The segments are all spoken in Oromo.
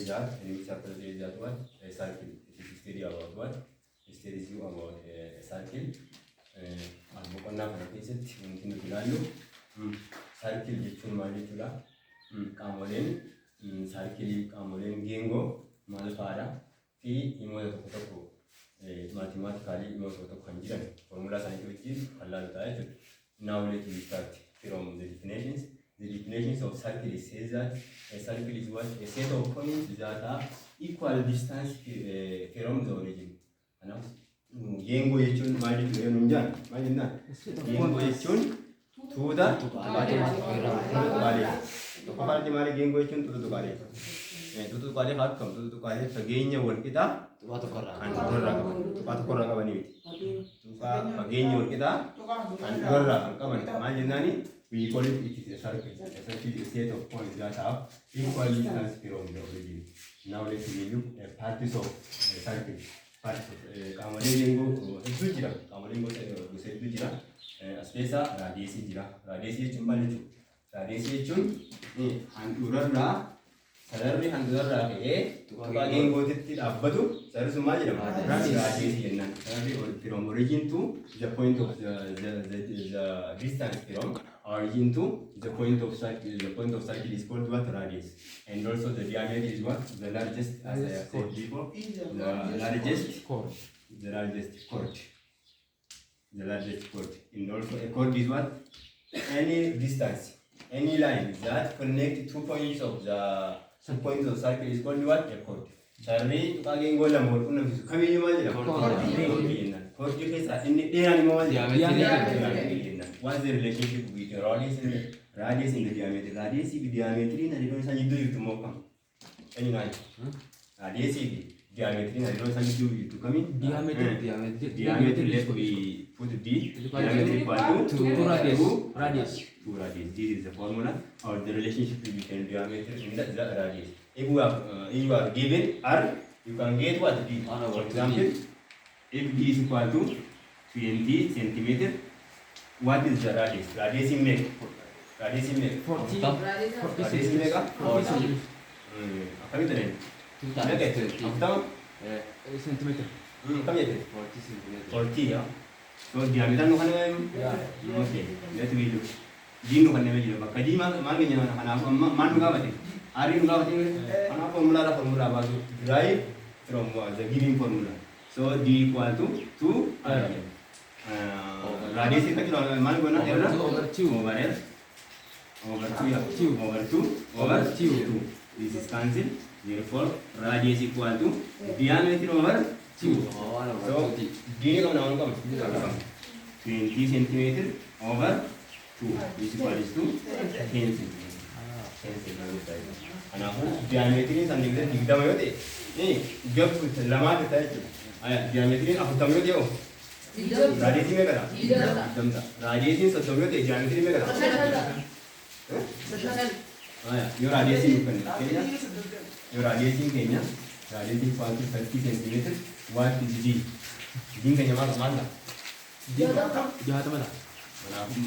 that, in which chapter there is that one, a circle. It is study about what? Study you about a circle. Al-Muqannaa kana keessatti wanti nuti ilaallu circle jechuun maal jechuudha? Qaamoleen geengoo maal fa'aadha? Fi himoota tokko tokko mathematically himoota tokko kan jiran formula isaanii wajjin kan laalu ta'a jechuudha. Now let me start from the definitions. The definitions of circle says that a circle is what? A set of points that are equal distance from the origin. Geengoo jechuun maal jechuudha yoo jaan maal jennaan? Geengoo jechuun tuuta tuqaalee geengoo jechuun tuuta tuqaalee akkam tuuta tuqaalee fageenya wal qixaa tuqaa tokkorraa qabanii miti. Tuqaa fageenya wal qixaa kan tokkorraa kan qaban maal jennaani? We call it a circle. A circle is a set of points that have equal distance from the origin. Now let's look at parts of a circle. Qaamolee geengoo hedduu jira. Qaamolee geengoo gosa hedduu jira. As keessaa raadiyeesii jira. Raadiyeesii jechuun maal jechuudha? Raadiyeesii jechuun handhuurarraa sararri handhuurarraa ka'ee tuqaa geengootitti dhaabbatu sararri sun maal jedhama? Raadiyeesii jennaan. Sararri from origin to the point of the distance from origin to the point of circle. The point of circle is called what? Radius. And also the diameter is what? The largest, as I said before, the largest chord. And also a chord is what? Any distance, any line that connect two points of the circle is called what? A chord. Sararri tuqaa geengoo lama wal qunnamsiisu kamiyyuu maal jedhama? Chord jennaan. Chord keessaa inni dheeraan immoo maal jedhama? What's the relationship with the radius and the diameter? Radius and diameter in the relation you do to more come. Any night. Radius and diameter in the relation you do to come in. Diameter let me put D. Diameter equal to radius. This is the formula or the relationship between diameter and the radius. If you are given R, you can get what D. For example, if D is equal to 20 centimeter. What is the radius? Radius in meg. 40. Radius in meg. 40. Apa itu nih? Apa? Centimeter. Kamu ya? 40 ya. So diameter nu kan ya. Okay. Let's we look. Di nu kan ne juga. Kadi mana nya mana nu gawat? Ari nu gawat ini. Ana formula baru. Derive from the given formula. So D equal to 2 R. Radius is over 2 over 2. This is cancelled. Therefore, radius equal to diameter over 2. So, D is 20 centimeter over 2. This equals to 10 centimeter. And now, diameter is something that you don't know. Diameter is radius में करा एकदम था radius में सब लोग geometry में करा यो radius में करना यो radius में कहीं radius equal to 30 centimeter. What is D? D का जमा मान ला क्या था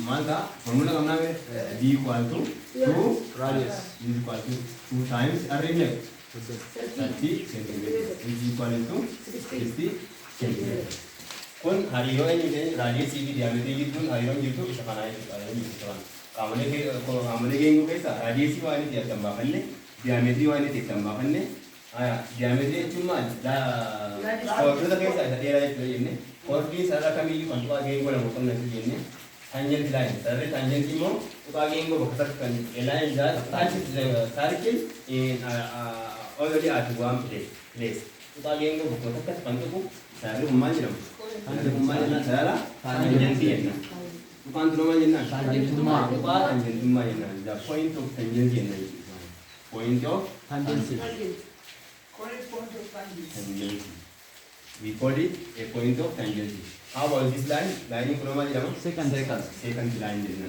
मान ला formula कम ना में D equal to 2 radius is equal to 2 times arrange 30 centimeter is equal to 60 centimeter. Kun hariiroo eenyuuti raadiyeesii fi diiyaameetirii gidduun hariiroon jirtu isa kanaa jechuudha. Qaamolee geengoo keessa raadiyeesii waan itti adda baafanne diiyaameetirii waan itti adda baafanne diiyaameetirii jechuun maal? Koordota keessaa isa dheeraa jechuudha jenne koordiin sarara kamiyyuu kan tuqaa geengoo lama qunnamsiisu jenne taanjenti laayin sararri taanjenti immoo tuqaa geengoo bakka takka kan laayin that touches the circle in already at one place. Tuqaa geengoo bakka takka kan tuqu sararri maal jedhamu? Tanjentuma sarara tanjenti jenna. Bukan nama jenna. Tanjentuma. Bukan tanjentuma jenna. The point of tangent jenna. Point of tangent. We call it a point of tangent. How about this line? Line ko nama jenna. Second line jenna.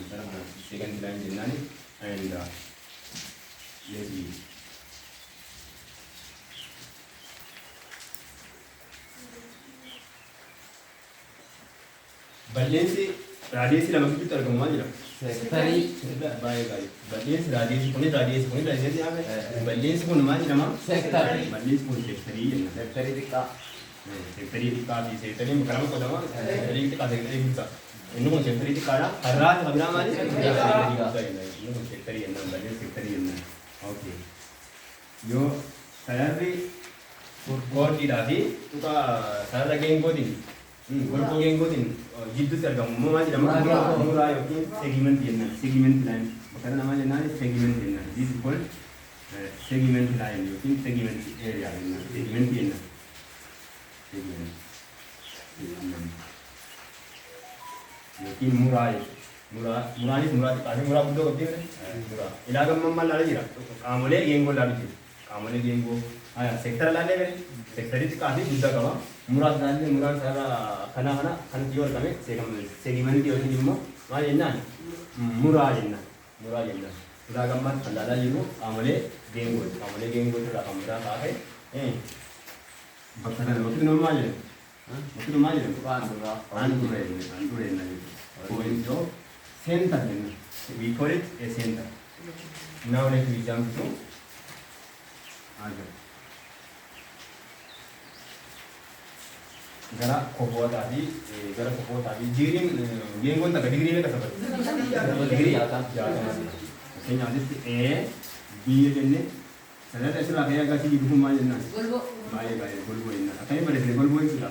Second line jenna ni. And let's see. Ballensi radiyeesii lama gidduutti argamu maal jedhama? Sectari. Baik. Balance radius kuni balance kun maal jedhama? Sectari. Balance kun sectari jenna. Sectari xiqqaa. Sectari xiqqaa fi sectari makarama qodama. Sectari xiqqaa sectari guddaa. Inni kun sectari xiqqaadha. Har'aati kabiraa maali? Sectari guddaa jenna. Inni kun sectari jenna. Balance sectari jenna. Okay. Yoo sararri koodiidhaa fi tuqa sarara geengootiin golboo geengootiin jidduutti argamu maal jedhama? Muraa yookiin segment jenna. Segment line. Bakka namaa jennaan segment jenna. This is called segment line yookiin segment area jenna. Segment jenna. Segment. Yookiin muraa jechuudha. Muraanis muraa xiqqaa fi muraa guddoo qabdi muraa. Ilaa gamman maal laala jira? Qaamolee geengoo laalu jira. Qaamolee geengoo. Seektara laallee bere. Seektarii xiqqaa fi guddaa qaba. Muraas laallee muraan sarara kana kanatti yoo argame seegmentii yookiin immoo maal jennaan? Muraa jenna. Muraa jenna. Ilaa gamman kan laalaa jiru qaamolee geengoo. Qaamolee geengoo irraa kan muraa kaafee bakka kana bakki nama maal jedhamu? Bakki nama maal jedhamu? Handure jenna jechuudha. Point of center jenna. We call it a center. Now let me jump to other. Gara kofoota fi digriin geengoon takka digrii meeqa sababa? Digrii jaatama. Fakkeenyaaf A B jenne sanadha isirraa ka'ee agarsiisuu jiru kun maal jennaan? Golboo. Baay'ee golboo jennaan. Akkamiin barreessine golboo jechuudha?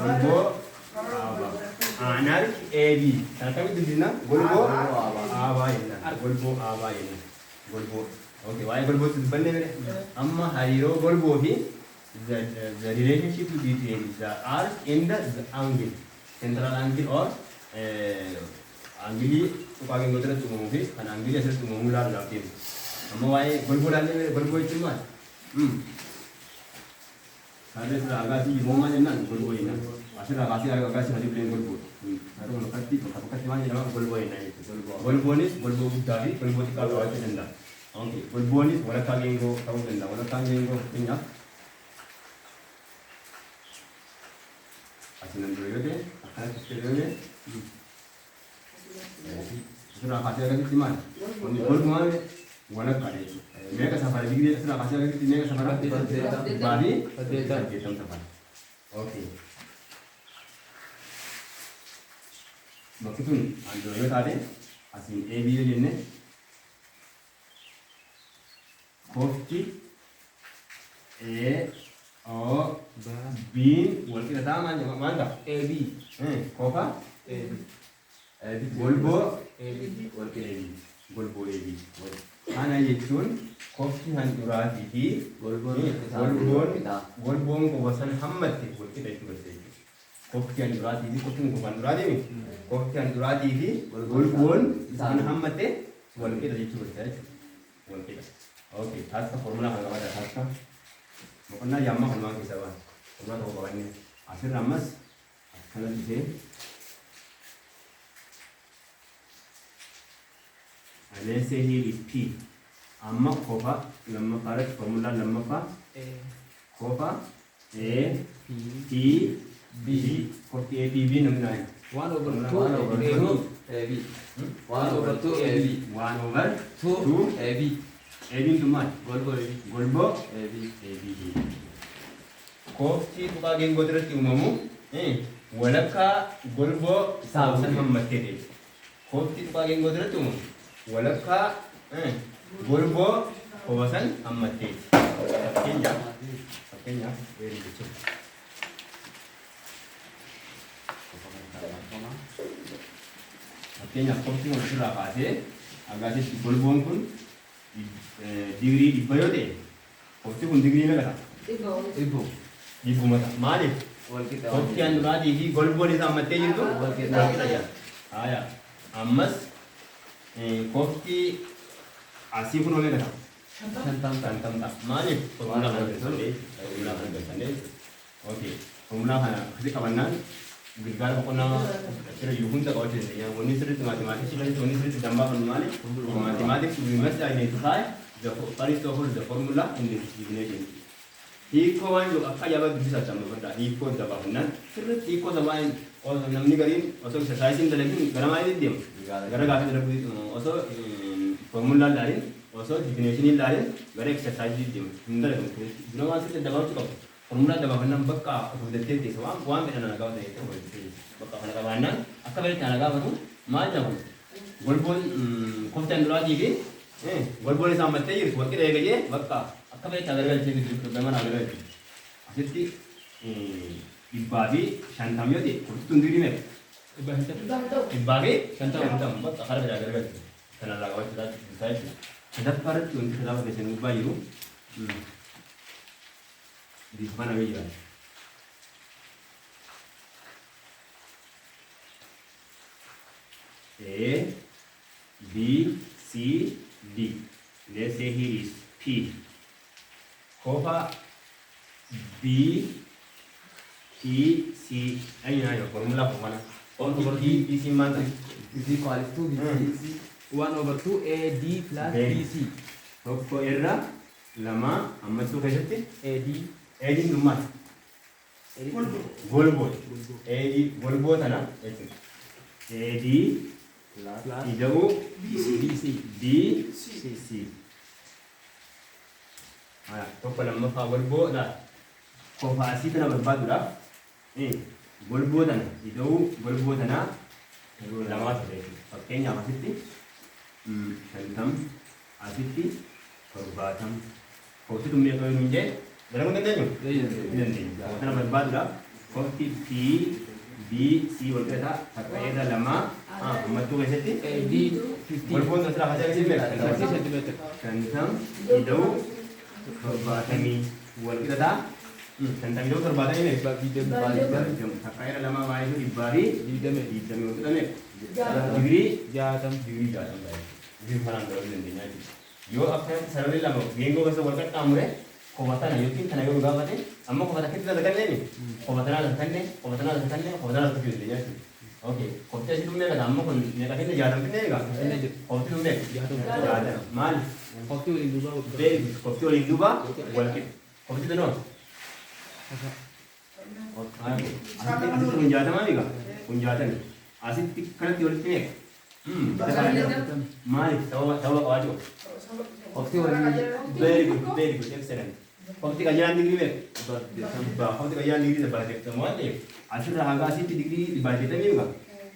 Golboo aanaan AB kan akkamitti dubbisna? Golboo aabaa jennaan. Golboo aabaa jennaan. Golboo. Okay, waa'ee golbootti dubbanne bire. Amma hariiroo golboo fi the relationship between the arc and the angle, central angle or angle tuqaa geengoo irratti uumamuu fi kan angle asirratti uumamuu ilaaluudhaaf deemu. Amma waa'ee golboo ilaallee golboo jechuun maal? Sararri asirraa agaasii jirmoo maal jennaan? Golboo jennaan. Asirraa kaasee agaasii hadi bileen golboo. Haroo bakkatti maal jedhama? Golboo jennaan jechuudha. Golboonis golboo guddaa fi golboo xiqqaa qabaachuu danda'a. Okay, golboonis walakkaa geengoo ta'uu danda'a. Walakkaan geengoo fakkeenyaaf asinan dulu yode, akan kecil yode. Sudah kasih agak kecil mana? Golboo mana? Walakkaa itu. Mereka safari digri sudah kasih agak kecil. Mereka safari bali. Hitam safari. Okay. Maksudnya, ando yo tadi asin AB ini kofti O B wal kita tahu mana AB. Kopa AB. Golboo AB. wal kita AB. Golboo AB. Ana jechuun kofti handuraatii fi golboon gosan hammatte wal kita itu bersih. Kofti handuraatii fi kofti handuraatii mi? Kofti handuraatii fi golboon san hammatte wal kita itu bersih. Wal kita. Okay, taska formula kan ada taska. Makanya yamma kan mang bisa bang. Formula tahu bawahnya. Asir ramas. Kalau di sini. Let's say here is P. Amma kopa lamma correct formula lamma pa. Kopa A P B. Kopi A P B namanya. 1/2 AB. 1/2 AB. 1/2 AB. AB itu mana? Golboo AB. Golboo AB. Kofti tuqaa geengoo irratti uumamu walakkaa golboo san hammattee deemu. Kofti tuqaa geengoo irratti uumamu walakkaa golboo san hammattee. Fakkeenyaaf weerri jechuudha. Fakkeenyaaf kofti kun asirraa kaasee agaasitti golboon kun digrii dhibba yoo ta'e kofti kun digrii meeqa ta'a? Dhibbu mata. Maaliif? Kofti handuraatii fi golboon isaa hammattee jirtu wal qixa jira. Haaya. Ammas kofti asii kun meeqa ta'a? Shantam ta'a. Maaliif? Formulaa kana galchannee. Okay. Formulaa kana akkasii qabannaan Bilgaara boqonnaa irra jiru hunda qabaachuu dandeenya. Wanni sirriitti maatimaatiksii irratti wanni sirriitti dambaa kan maali? Mathematics we must identify the first of all the formula in this definition. Hiikoo waan jiru akka ajaa'ibaa dubbisaa jaamu godhaa hiikoo dabaafannaan sirriitti hiikoo sabaan namni gariin osoo exersaayisiin dalagin gara maalii deemu gara gaafa dalagu osoo formulaan laalin osoo difineeshiniin laalin gara exersaayisii deemu hin dalagamu dura waan sirriitti dabaafachuu qabu formulaan dabaafannaan bakka fuudhattee teessa waan fedhan ana gaafa ta'e bakka kana qabaannaan akka fedhetti ana gaafatu maal jedhamu golboon koftaan duraatii fi golboon isaa mattee jirtu warqii dheegajee bakka akka fedhetti agargalchee gidduu gaman agargalche asitti dhibbaa fi shantam yoo ta'e kurtuun durii meeqa dhibbaa fi shantam bakka kara fedhe agargalche kanarraa qabachuudhaa jechuudha sadaffaa irratti wanti kitaaba keessan gubbaa jiru bifanamee jira. A, B, C, D. Let's say here is P. Kofa B, T, C. Ayo formula for mana? Formula T, B, C mana? is equal to BC 1/2 AD plus BC. Tokko irra lama amma tu keessatti AD AD numma golbo AD golbo tana AD plus ida'u BC BC tokko lammaffaa golboo dha kofa asii kana barbaadudha golboo tana ida'u golboo tana lamaa ta'e fakkeenyaaf asitti shantam asitti torbaatam kooti dummee ta'uu hin jee dalaguu dandeenyu kana barbaadudha kooti P B C wal qixa takka irra lamaa ammattuu keessatti AD 50 golboon asirraa hajaa isin beeka 30 cm shantam ida'u torbaatamii wal qixa shantam ida'u torbaatamii meeqa takka irra lamaa baay'ee dhibbaa fi digdamii wal qixa meeqa digirii 60 bifa kanaan dalaguu dandeenya yoo akka sararri lama geengoo keessa wal qaxxaamure kofatana yookiin kana yoo gaafate amma kofata keessa dalaganneeni kofatana dalaganne kofatana dalaganne kofatana dalaganne dandeenya jechuudha. Okay, koftee si dummee kada amma kun meeqa finne jaatam finne egaa koftii dummee jaatam maal koftii waliin duuba koftii waliin duuba wal qixa koftii danoo asitti kun jaatamaa egaa kun jaatami asitti kanatti walitti meeqa maaliif sababa qabaachuu koftii waliin very good excellent koftii qajeelaan digirii meeqa koftii qajeelaan digirii dhibbaatee waan ta'eef asirraa haga asitti digirii dhibbaateetamii egaa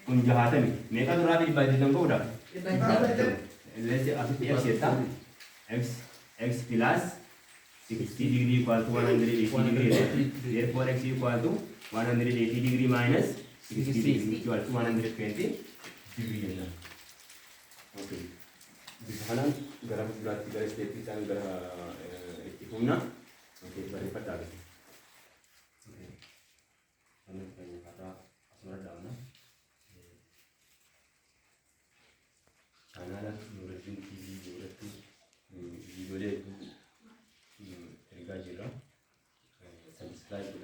kun jahaatami meeqa duraa fi dhibbaateetam ta'uudha asitti x jetta x plus 60 degree equal to 180 degree therefore x equal to 180 degree minus 60 degree equal to 120 degree jenna. Okay. Bifanan gara fuulduraatti gara isteetti isaan gara itti humna. Okay, barreeffadhaa gati. Okay. Kan keenya karaa asuma dhaabna. Chaanaala Nuuriddin TV irratti viidiyoolee ergaa jirra. Sabiskiraayib